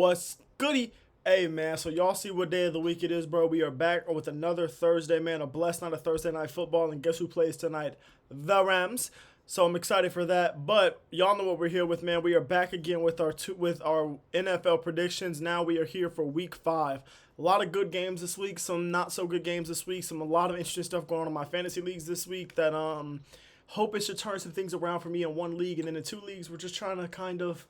What's goody? Hey man, so y'all see what day of the week it is, bro. We are back with another Thursday, man. A blessed night of Thursday night football, and guess who plays tonight? The Rams. So I'm excited for that. But y'all know what we're here with, man. We are back again with our NFL predictions. Now we are here for week 5. A lot of good games this week, some not so good games this week, a lot of interesting stuff going on in my fantasy leagues this week that hope it should turn some things around for me in one league, and then in 2 leagues we're just trying to kind of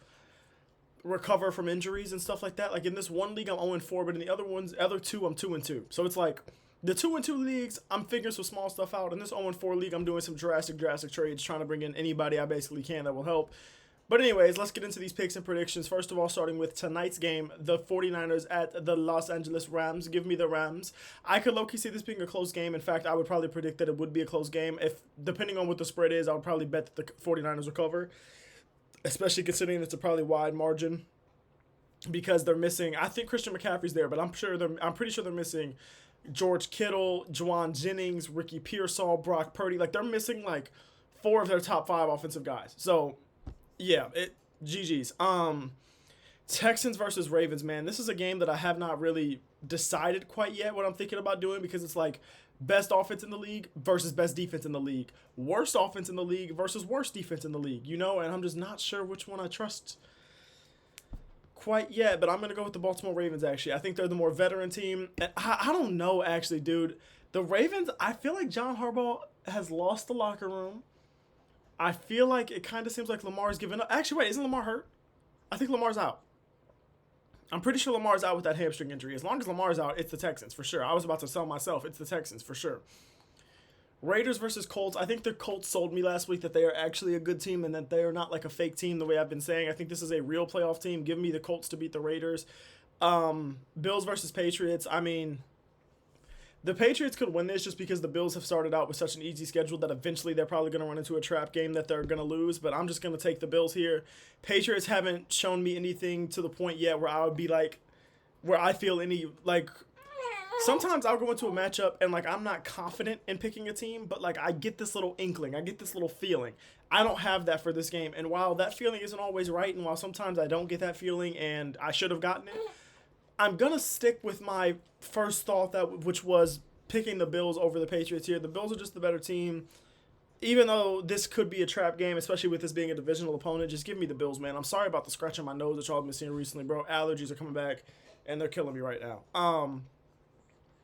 recover from injuries and stuff like that. Like in this one league, I'm 0-4, but in the other two, I'm 2-2. So it's like the 2-2 leagues, I'm figuring some small stuff out. In this 0-4 league, I'm doing some drastic trades, trying to bring in anybody I basically can that will help. But anyways, let's get into these picks and predictions. First of all, starting with tonight's game, the 49ers at the Los Angeles Rams. Give me the Rams. I could low-key see this being a close game. In fact, I would probably predict that it would be a close game. If depending on what the spread is, I would probably bet that the 49ers will cover, especially considering it's a probably wide margin because they're missing. I think Christian McCaffrey's there, but I'm pretty sure they're missing George Kittle, Juwan Jennings, Ricky Pearsall, Brock Purdy. Like they're missing like 4 of their top 5 offensive guys. So yeah, GG's. Texans versus Ravens, man. This is a game that I have not really decided quite yet what I'm thinking about doing because it's like best offense in the league versus best defense in the league. Worst offense in the league versus worst defense in the league, and I'm just not sure which one I trust quite yet, but I'm going to go with the Baltimore Ravens, actually. I think they're the more veteran team. And I don't know, actually, dude. The Ravens, I feel like John Harbaugh has lost the locker room. I feel like it kind of seems like Lamar's giving up. Actually, wait, isn't Lamar hurt? I think Lamar's out. I'm pretty sure Lamar's out with that hamstring injury. As long as Lamar's out, it's the Texans, for sure. I was about to sell myself. It's the Texans, for sure. Raiders versus Colts. I think the Colts sold me last week that they are actually a good team and that they are not like a fake team the way I've been saying. I think this is a real playoff team. Give me the Colts to beat the Raiders. Bills versus Patriots. I mean, the Patriots could win this just because the Bills have started out with such an easy schedule that eventually they're probably going to run into a trap game that they're going to lose, but I'm just going to take the Bills here. Patriots haven't shown me anything to the point yet where I would be like, where I feel any, like, sometimes I'll go into a matchup and, like, I'm not confident in picking a team, but, like, I get this little inkling. I get this little feeling. I don't have that for this game, and while that feeling isn't always right, and while sometimes I don't get that feeling and I should have gotten it, I'm going to stick with my first thought, which was picking the Bills over the Patriots here. The Bills are just the better team. Even though this could be a trap game, especially with this being a divisional opponent, just give me the Bills, man. I'm sorry about the scratch on my nose that y'all have been seeing recently, bro. Allergies are coming back, and they're killing me right now.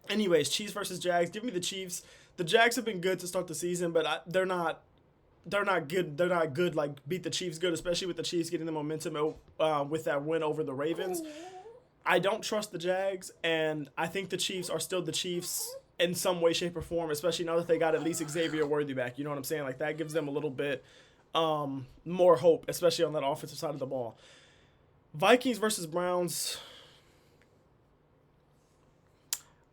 Anyways, Chiefs versus Jags. Give me the Chiefs. The Jags have been good to start the season, but they're not good. They're not good, like, beat the Chiefs good, especially with the Chiefs getting the momentum with that win over the Ravens. I don't trust the Jags, and I think the Chiefs are still the Chiefs in some way, shape, or form, especially now that they got at least Xavier Worthy back. You know what I'm saying? Like, that gives them a little bit more hope, especially on that offensive side of the ball. Vikings versus Browns.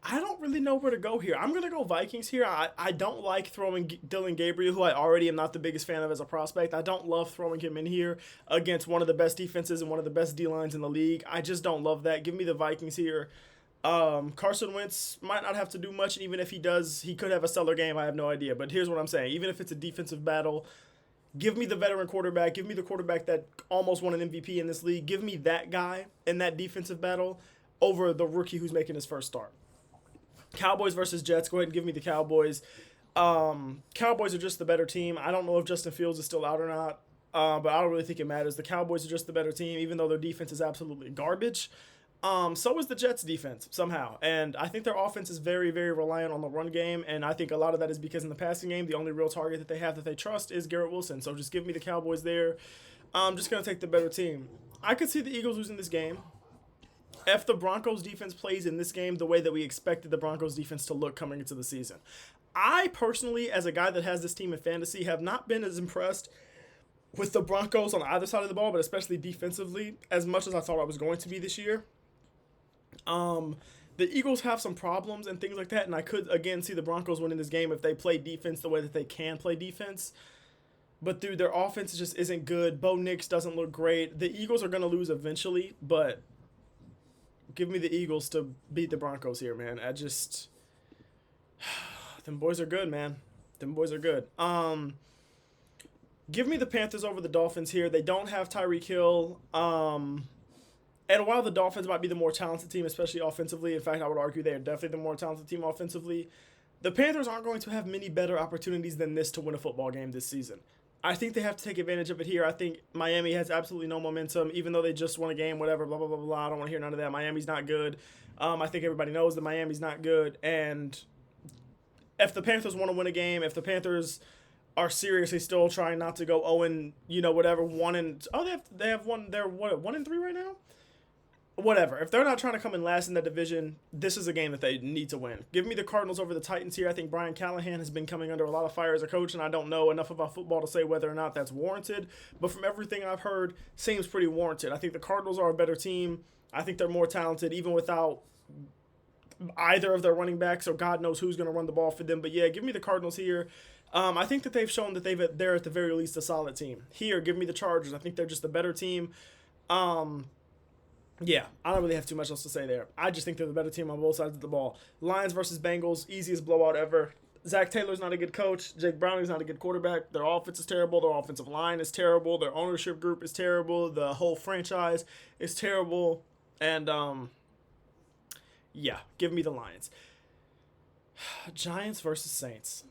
I don't really know where to go here. I'm going to go Vikings here. I don't like throwing Dylan Gabriel, who I already am not the biggest fan of as a prospect. I don't love throwing him in here against one of the best defenses and one of the best D-lines in the league. I just don't love that. Give me the Vikings here. Carson Wentz might not have to do much, and even if he does, he could have a stellar game. I have no idea. But here's what I'm saying. Even if it's a defensive battle, give me the veteran quarterback. Give me the quarterback that almost won an MVP in this league. Give me that guy in that defensive battle over the rookie who's making his first start. Cowboys versus Jets. Go ahead and give me the Cowboys. Cowboys are just the better team. I don't know if Justin Fields is still out or not, but I don't really think it matters. The Cowboys are just the better team, even though their defense is absolutely garbage. So is the Jets' defense, somehow. And I think their offense is very, very reliant on the run game, and I think a lot of that is because in the passing game, the only real target that they have that they trust is Garrett Wilson. So just give me the Cowboys there. I'm just going to take the better team. I could see the Eagles losing this game. If the Broncos defense plays in this game the way that we expected the Broncos defense to look coming into the season. I personally, as a guy that has this team in fantasy, have not been as impressed with the Broncos on either side of the ball, but especially defensively, as much as I thought I was going to be this year. The Eagles have some problems and things like that, and I could, again, see the Broncos winning this game if they play defense the way that they can play defense. But, dude, their offense just isn't good. Bo Nix doesn't look great. The Eagles are going to lose eventually, but give me the Eagles to beat the Broncos here, man. Them boys are good, man. Them boys are good. Give me the Panthers over the Dolphins here. They don't have Tyreek Hill. And And while the Dolphins might be the more talented team, especially offensively, in fact, I would argue they are definitely the more talented team offensively, the Panthers aren't going to have many better opportunities than this to win a football game this season. I think they have to take advantage of it here. I think Miami has absolutely no momentum, even though they just won a game, whatever, blah, blah, blah, blah. I don't want to hear none of that. Miami's not good. I think everybody knows that Miami's not good. And if the Panthers want to win a game, if the Panthers are seriously still trying not to go 0 whatever, 1 and they have one, they're what, 1-3 right now? Whatever. If they're not trying to come in last in that division, this is a game that they need to win. Give me the Cardinals over the Titans here. I think Brian Callahan has been coming under a lot of fire as a coach, and I don't know enough about football to say whether or not that's warranted. But from everything I've heard, seems pretty warranted. I think the Cardinals are a better team. I think they're more talented, even without either of their running backs, so God knows who's going to run the ball for them. But yeah, give me the Cardinals here. I think that they've shown that they're at the very least a solid team. Here, give me the Chargers. I think they're just a better team. Yeah, I don't really have too much else to say there. I just think they're the better team on both sides of the ball. Lions versus Bengals, easiest blowout ever. Zach Taylor's not a good coach. Jake Browning's not a good quarterback. Their offense is terrible. Their offensive line is terrible. Their ownership group is terrible. The whole franchise is terrible. And, yeah, give me the Lions. Giants versus Saints.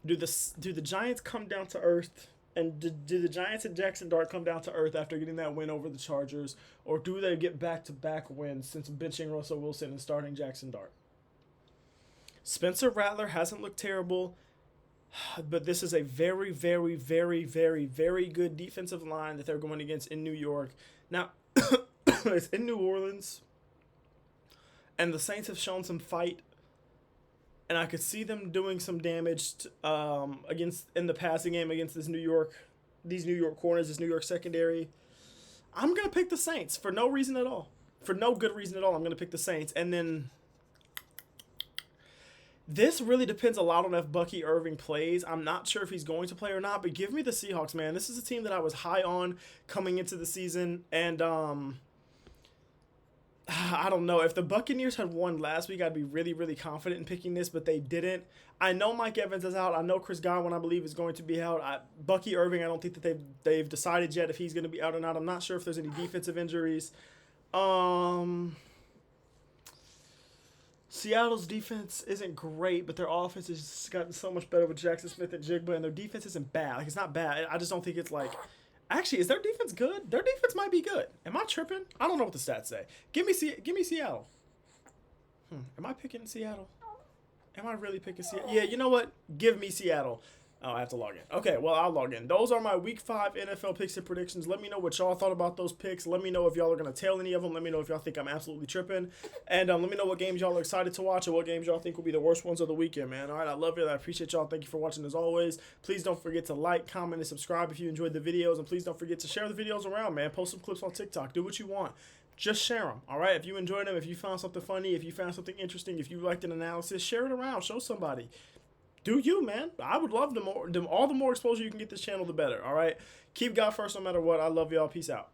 Do the Giants come down to earth? And do the Giants and Jackson Dart come down to earth after getting that win over the Chargers? Or do they get back-to-back wins since benching Russell Wilson and starting Jackson Dart? Spencer Rattler hasn't looked terrible, but this is a very, very, very, very, very good defensive line that they're going against in New York. Now, it's in New Orleans, and the Saints have shown some fight. And I could see them doing some damage in the passing game against these New York corners, this New York secondary. I'm gonna pick the Saints for no reason at all, for no good reason at all. I'm gonna pick the Saints, and then this really depends a lot on if Bucky Irving plays. I'm not sure if he's going to play or not, but give me the Seahawks, man. This is a team that I was high on coming into the season, and I don't know. If the Buccaneers had won last week, I'd be really, really confident in picking this, but they didn't. I know Mike Evans is out. I know Chris Godwin, I believe, is going to be out. Bucky Irving, I don't think that they've decided yet if he's going to be out or not. I'm not sure if there's any defensive injuries. Seattle's defense isn't great, but their offense has gotten so much better with Jackson Smith and Jigba, and their defense isn't bad. Like, it's not bad. I just don't think it's like... Actually, is their defense good? Their defense might be good. Am I tripping? I don't know what the stats say. Give me Seattle. Am I picking Seattle? Am I really picking Seattle? Yeah, you know what? Give me Seattle. Oh, I have to log in. Okay, well, I'll log in. Those are my Week 5 NFL picks and predictions. Let me know what y'all thought about those picks. Let me know if y'all are going to tail any of them. Let me know if y'all think I'm absolutely tripping. And let me know what games y'all are excited to watch and what games y'all think will be the worst ones of the weekend, man. All right, I love you. I appreciate y'all. Thank you for watching as always. Please don't forget to like, comment, and subscribe if you enjoyed the videos. And please don't forget to share the videos around, man. Post some clips on TikTok. Do what you want. Just share them, all right? If you enjoyed them, if you found something funny, if you found something interesting, if you liked an analysis, share it around. Show somebody. Do you, man. I would love all the more exposure you can get this channel, the better, all right? Keep God first no matter what. I love y'all. Peace out.